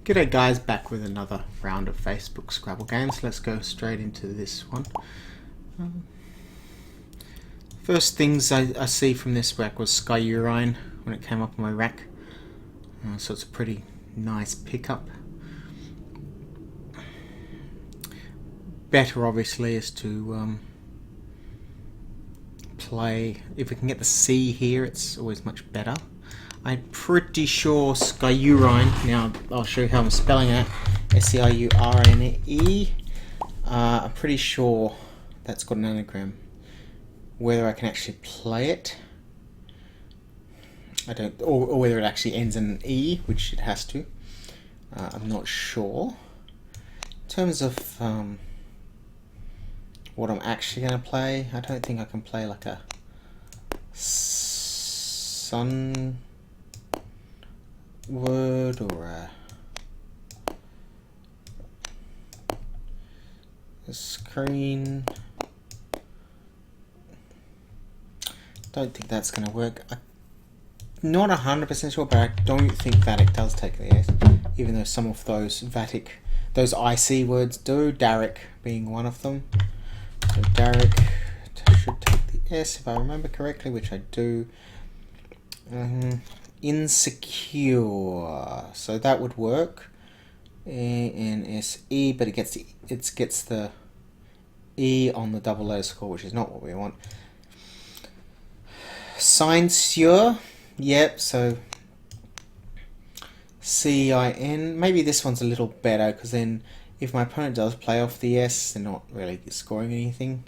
G'day guys, back with another round of Facebook Scrabble games. Let's go straight into this one. First things I see from this rack was Sky Urine when it came up on my rack. So it's a pretty nice pickup. Better obviously is to play, if we can get the C here, it's always much better. I'm pretty sure Sky Urine, now I'll show you how I'm spelling it, S-C-I-U-R-N-E. I'm pretty sure that's got an anagram. Whether I can actually play it, I don't, or whether it actually ends in an E, which it has to. I'm not sure. In terms of what I'm actually going to play, I don't think I can play like a sun word or a screen. Don't think that's going to work. I'm not 100% sure, but I don't think Vatic does take the S, even though some of those Vatic, those IC words do, Darrick being one of them. So Darrick should take the S if I remember correctly, which I do. Insecure, so that would work. A-N-S-E, but it gets the E on the double letter score, which is not what we want. Censure, yep, so C-I-N. Maybe this one's a little better, because then if my opponent does play off the S, they're not really scoring anything.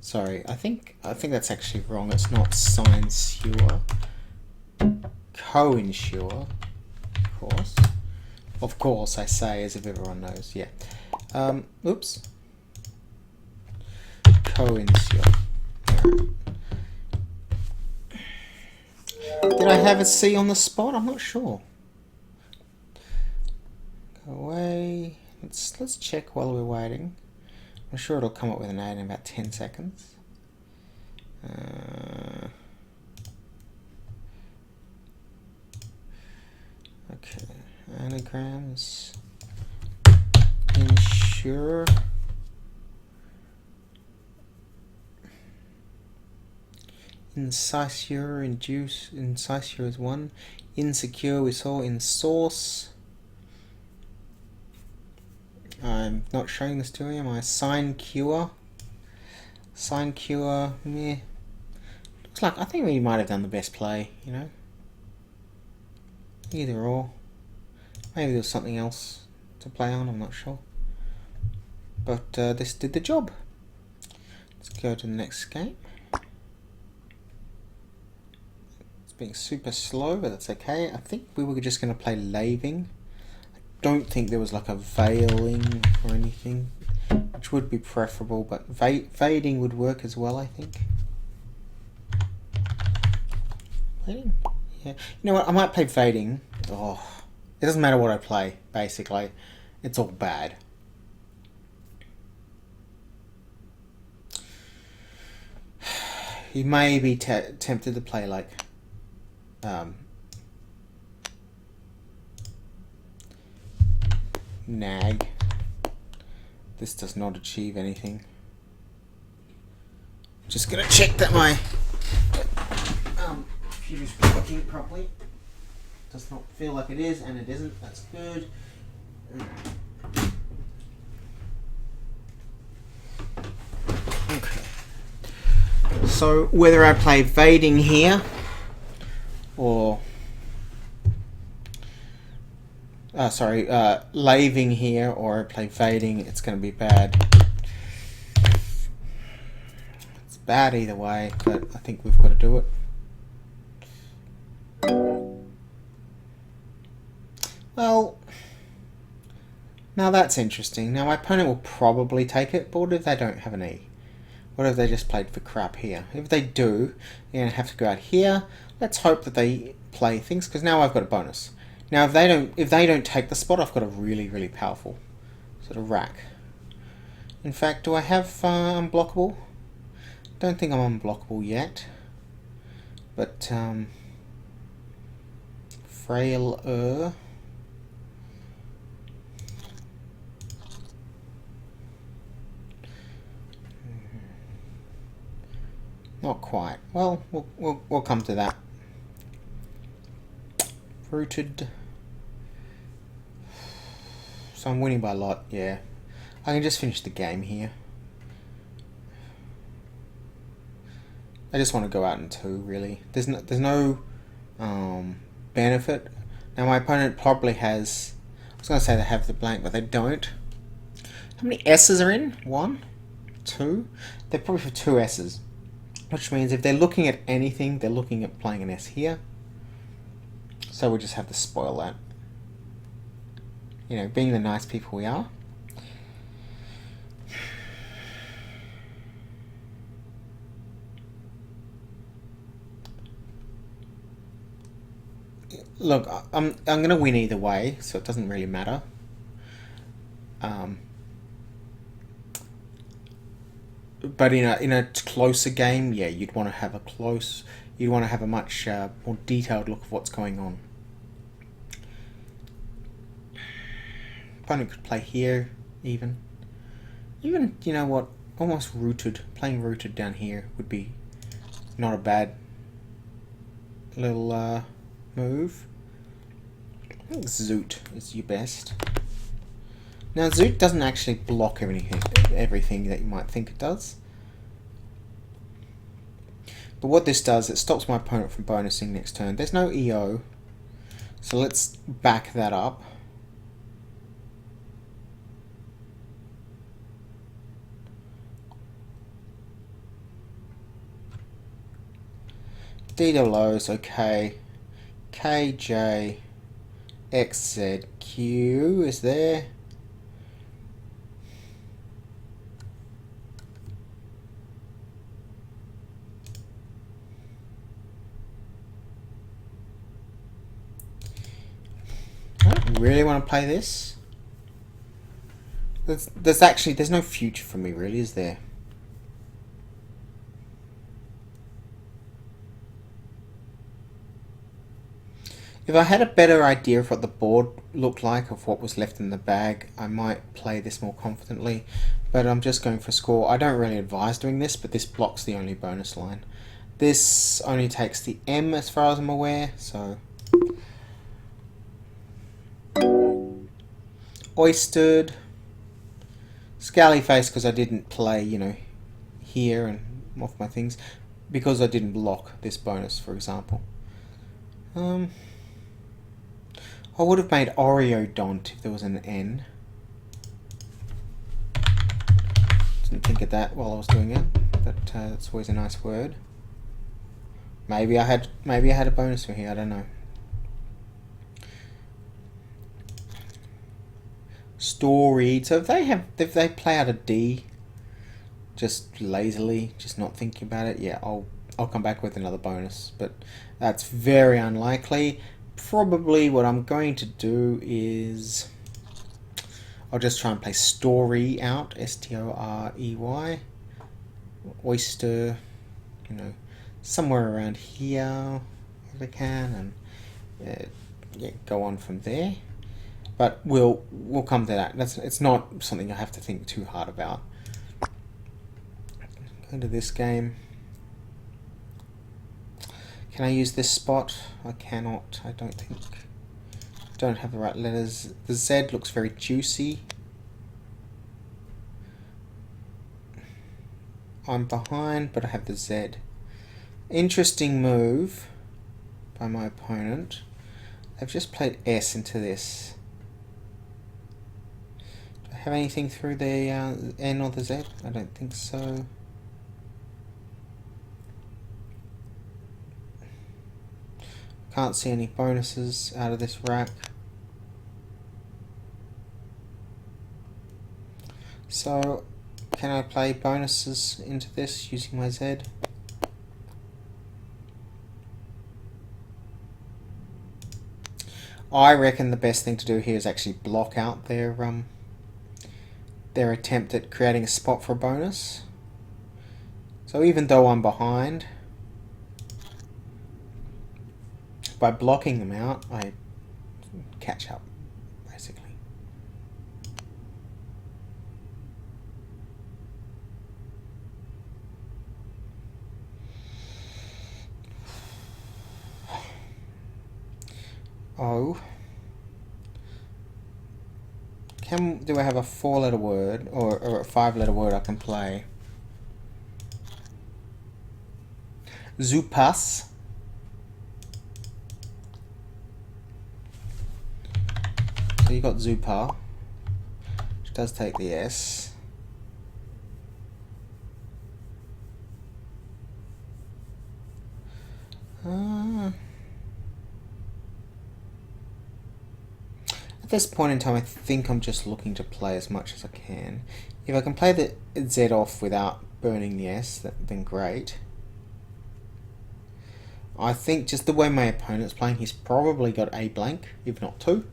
Sorry, I think that's actually wrong. It's not censure. Co-insure, of course, I say, as if everyone knows. Yeah. Oops. Co-insure. Did I have a C on the spot? I'm not sure. Go away. Let's check while we're waiting. I'm sure it'll come up with an A in about 10 seconds. Okay, anagrams. Insure. Incisure, induce. Incisure is one. Insecure we saw in source. I'm not showing this to you. My sign cure, meh. Looks like I think we might have done the best play. You know, either or. Maybe there was something else to play on. I'm not sure. But this did the job. Let's go to the next game. It's being super slow, but that's okay. I think we were just going to play laving. Don't think there was like a veiling or anything, which would be preferable, but vading would work as well, I think. Vading? Yeah. You know what, I might play vading. Oh, it doesn't matter what I play, basically. It's all bad. You may be tempted to play like nag. This does not achieve anything. Just gonna check that my computer's working properly. Does not feel like it is, and it isn't. That's good. Okay. So whether I play vading here or laving here, or I play vading, it's going to be bad. It's bad either way, but I think we've got to do it. Well, now that's interesting. Now my opponent will probably take it, but what if they don't have an E? What if they just played for crap here? If they do, you're going to have to go out here. Let's hope that they play things, because now I've got a bonus. Now, if they don't take the spot, I've got a really, really powerful sort of rack. In fact, do I have unblockable? Don't think I'm unblockable yet. But Frailer. Not quite. Well, we'll come to that. Rooted. So I'm winning by a lot. Yeah, I can just finish the game here. I just want to go out in 2. Really, there's no benefit. Now my opponent probably has. I was going to say they have the blank, but they don't. How many S's are in? 1, 2. They're probably for 2 S's. Which means if they're looking at anything, they're looking at playing an S here. So we'll just have to spoil that. You know, being the nice people we are. Look, I'm going to win either way, so it doesn't really matter. But in a closer game, yeah, you'd want to have a much more detailed look of what's going on. Opponent could play here, even you know what, almost rooted. Playing rooted down here would be not a bad little move. I think Zoot is your best. Now Zoot doesn't actually block everything that you might think it does. But what this does, it stops my opponent from bonusing next turn. There's no EO, so let's back that up. D double O is okay. K, J, X, Z, Q is there. I don't really want to play this. There's no future for me really, is there? If I had a better idea of what the board looked like, of what was left in the bag, I might play this more confidently, but I'm just going for score. I don't really advise doing this, but this blocks the only bonus line. This only takes the M as far as I'm aware, so... Oystered. Scally face because I didn't play, here and off my things, because I didn't block this bonus, for example. I would have made Oreodont if there was an N. Didn't think of that while I was doing it, but it's always a nice word. Maybe I had a bonus for here. I don't know. Storied. So if they play out a D, just lazily, just not thinking about it, yeah, I'll come back with another bonus, but that's very unlikely. Probably what I'm going to do is I'll just try and play Story out, S-T-O-R-E-Y, Oyster, somewhere around here if I can, and yeah, go on from there. But we'll come to that. It's not something I have to think too hard about. Go to this game. Can I use this spot? I cannot, I don't think. Don't have the right letters. The Z looks very juicy. I'm behind, but I have the Z. Interesting move by my opponent. They've just played S into this. Do I have anything through the N or the Z? I don't think so. Can't see any bonuses out of this rack. So, can I play bonuses into this using my Z? I reckon the best thing to do here is actually block out their attempt at creating a spot for a bonus. So even though I'm behind, by blocking them out, I catch up, basically. Oh. Do I have a 4-letter word or a 5-letter word I can play? Zupas. So you got Zupa, which does take the S. At this point in time, I think I'm just looking to play as much as I can. If I can play the Z off without burning the S, then great. I think just the way my opponent's playing, he's probably got a blank, if not two.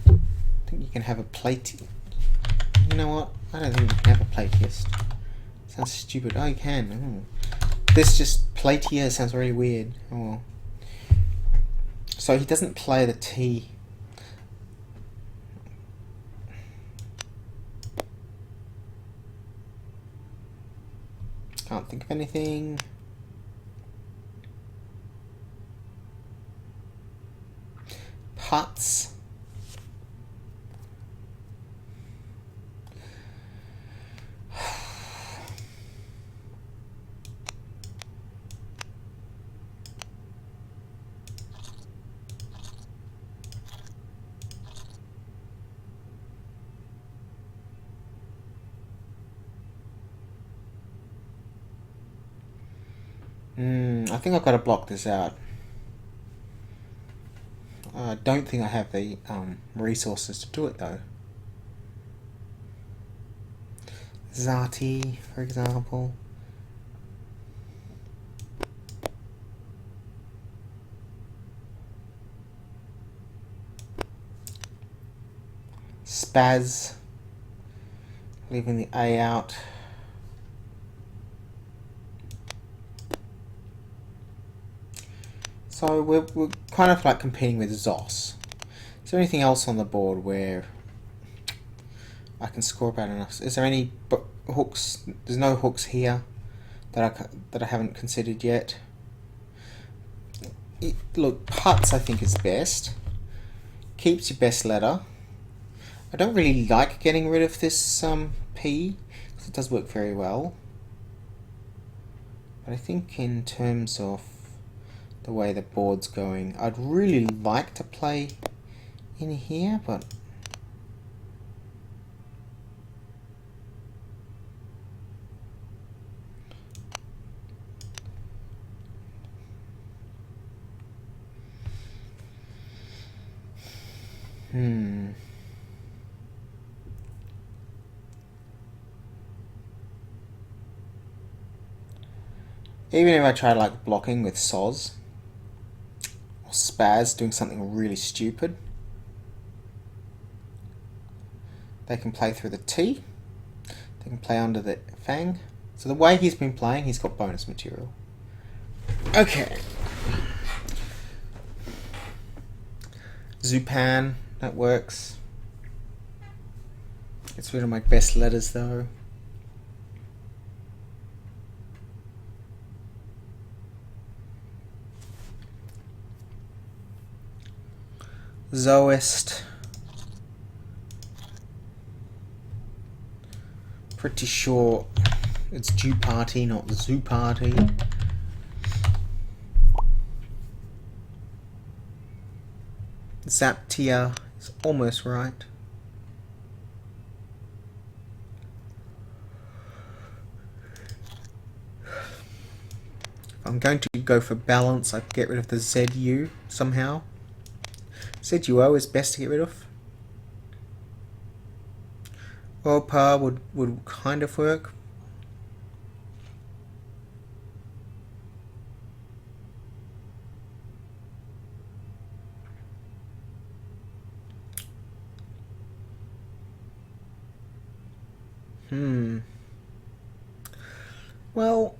I think you can have a plate. You know what? I don't think you can have a plateist. Sounds stupid. Oh, you can. Oh. This just plateer sounds really weird. Oh. So he doesn't play the T. Can't think of anything. Putts. I think I've got to block this out. I don't think I have the resources to do it though. Zati, for example. Spaz. Leaving the A out. So we're kind of like competing with Zos. Is there anything else on the board where I can score about enough? Is there any hooks? There's no hooks here that I haven't considered yet. Look, putts I think is best. Keeps your best letter. I don't really like getting rid of this P because it does work very well. But I think in terms of the way the board's going, I'd really like to play in here, but even if I try like blocking with Soz or Spaz, doing something really stupid, they can play through the T, they can play under the Fang. So the way he's been playing, he's got bonus material. Okay. Zupan, that works. Gets rid of my best letters though. Zoist. Pretty sure it's Jew Party, not the Zoo Party. Zaptia is almost right. If I'm going to go for balance, I'd get rid of the ZU somehow. ZUO is best to get rid of. Opa would kind of work. Well,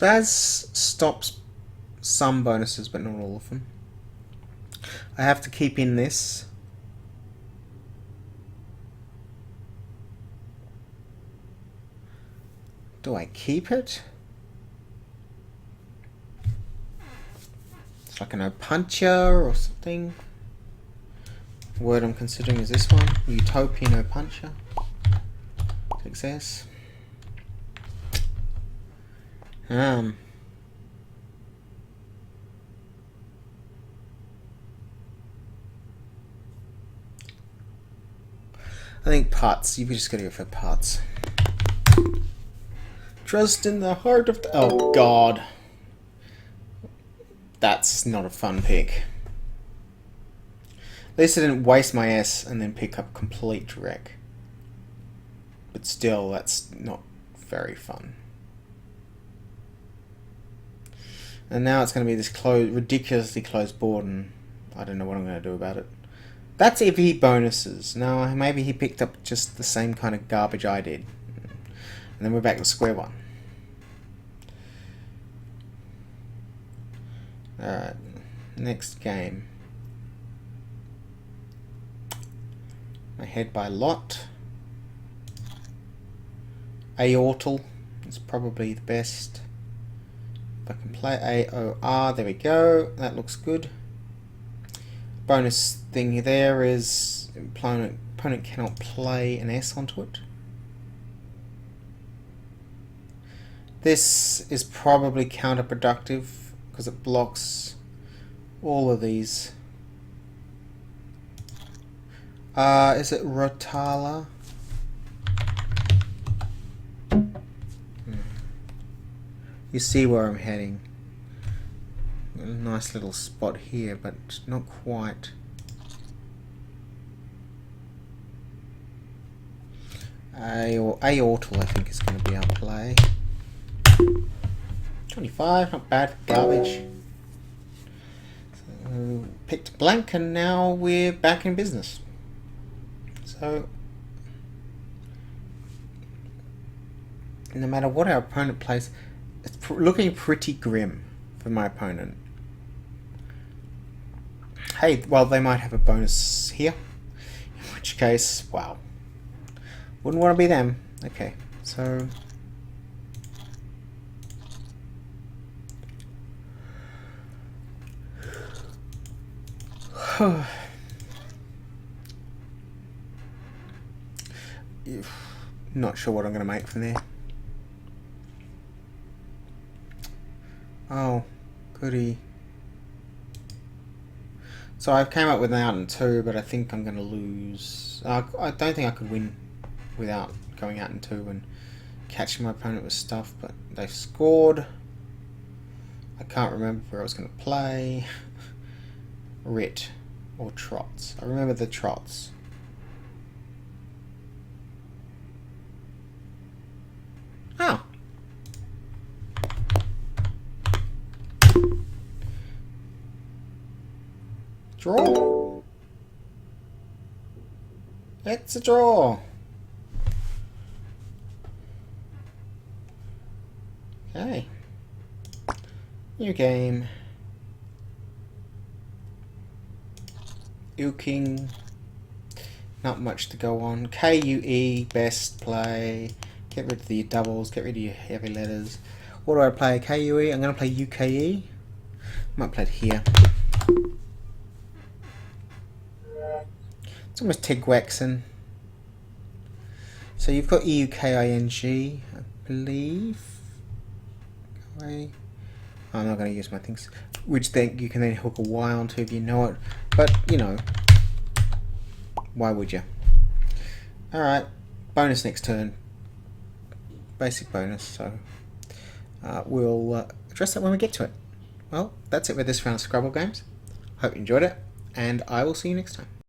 Spaz stops some bonuses, but not all of them. I have to keep in this. Do I keep it? It's like a no puncher or something. The word I'm considering is this one. Utopia no puncher. Success. I think putts. You've just got to go for putts. Trust in the heart of the... Oh, God. That's not a fun pick. At least I didn't waste my S and then pick up complete dreck. But still, that's not very fun. And now it's going to be this ridiculously close board, and I don't know what I'm going to do about it. That's if he bonuses. No, maybe he picked up just the same kind of garbage I did. And then we're back to square one. Alright, next game. I head by lot. Aortal is probably the best. If I can play AOR, there we go. That looks good. Bonus thing there is opponent cannot play an S onto it. This is probably counterproductive because it blocks all of these. Is it Rotala? You see where I'm heading. A nice little spot here, but not quite. Aortal, I think, is going to be our play. 25, not bad for garbage. So, picked blank, and now we're back in business. So, no matter what our opponent plays, it's looking pretty grim for my opponent. Hey, well, they might have a bonus here, in which case, wow, wouldn't want to be them. Okay, so not sure what I'm going to make from there. Oh, goody. So I came up with an out and two, but I think I'm going to lose. I don't think I could win without going out and two and catching my opponent with stuff, but they've scored. I can't remember where I was going to play. Rit or trots. I remember the trots. Oh. Draw. It's a draw. Okay. New game. Ilking. Not much to go on. KUE, best play. Get rid of the doubles, get rid of your heavy letters. What do I play? KUE? I'm going to play UKE. Might play it here. It's almost Tegwexen. So you've got EUKING, I believe. I'm not going to use my things, which then you can then hook a Y onto if you know it. But, you know, why would you? Alright, bonus next turn. Basic bonus, so we'll address that when we get to it. Well, that's it with this round of Scrabble games. Hope you enjoyed it, and I will see you next time.